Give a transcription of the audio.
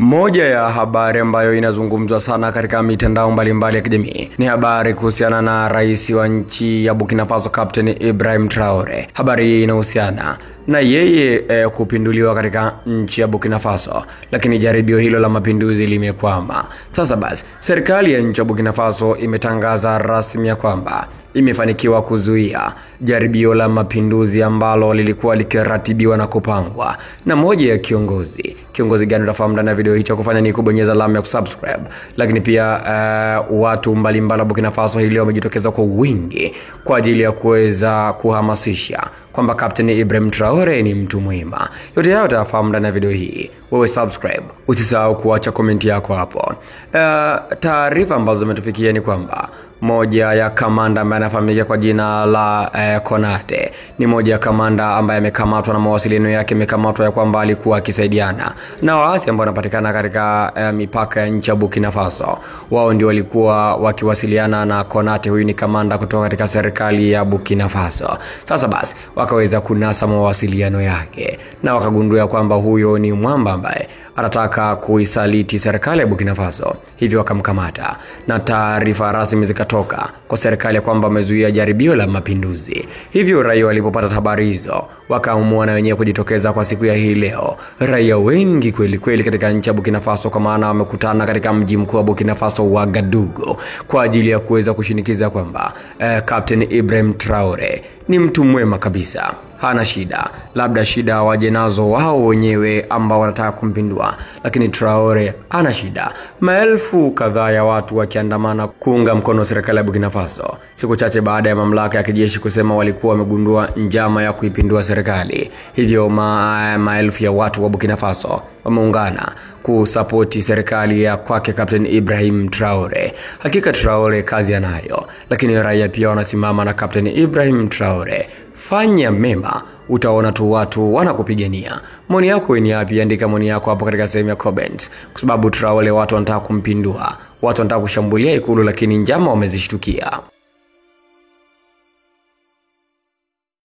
Moja ya habari ambayo inazungumzwa sana katika mitandao mbalimbali ya kijamii ni habari kuhusiana na rais wa nchi ya Burkina Faso Captain Ibrahim Traore. Habari hii inahusiana na yeye kupinduliwa katika nchi ya Burkina Faso, lakini jaribio hilo la mapinduzi limekwama. Sasa basi, serikali ya nchi ya Burkina Faso imetangaza rasmi ya kwamba imefanikiwa kuzuia jaribio la mapinduzi ambalo lilikuwa likiratibiwa na kupangwa na moja ya kiongozi gani utafahamu ndani ya video hii. Cha kufanya ni kubonyeza alama ya kusubscribe. Lakini pia watu mbalimbali Burkina Faso hili wamejitokeza kwa wingi kwa ajili ya kuweza kuhamasisha kwamba Captain Ibrahim Traore ni mtu mwema. Yote hayo utafahamu ndani ya video hii. Wewe subscribe, usisahau kuacha comment yako hapo. Taarifa ambazo zimetufikia ni kwamba moja ya kamanda ambaye anafahamika kwa jina la Konate ni moja ya kamanda ambaye amekamatwa na mawasiliano yake yamekamatwa ya kwamba alikuwa akisaidiana na waasi ambao wanapatikana katika mipaka ya nchi ya Burkina Faso. Wao ndio walikuwa wakiwasiliana na Konate. Huyu ni kamanda kutoka katika serikali ya Burkina Faso. Sasa basi wakaweza kunasa mawasiliano yake na wakagundua kwamba huyo ni mwamba ambaye anataka kuisaliti serikali ya Burkina Faso. Hivyo wakamkamata na taarifa rasmi zikatoka kwa serikali ya kwamba wamezuia jaribio la mapinduzi. Hivyo raia walipopata habari hizo wakaamua na wenyewe kujitokeza kwa siku ya hii leo. Raia wengi kweli katika nchi ya Burkina Faso, kwa maana wamekutana katika mji mkuu wa Burkina Faso Ouagadougou kwa ajili ya kuweza kushinikiza kwamba Captain Ibrahim Traore ni mtu mwema kabisa, hana shida. Labda shida waje nazo wao wenyewe ambao wanataka kumpindua, lakini Traore hana shida. Maelfu kadhaa ya watu wakiandamana kuunga mkono serikali ya Burkina Faso siku chache baada ya mamlaka ya kijeshi kusema walikuwa wamegundua njama ya kuipindua serikali. Hivyo maelfu ya watu wa Burkina Faso wameungana kusapoti serikali ya kwake Captain Ibrahim Traore. Hakika Traore kazi anayo, lakini raia pia wanasimama na Captain Ibrahim Traore. Fanya mema, utaona tu watu wanakupigania. Maoni yako ni yapi? Andika maoni yako hapo katika sehemu ya comments, kwa sababu Traore watu wanataka kumpindua, watu wanataka kushambulia ikulu, lakini njama wamezishtukia.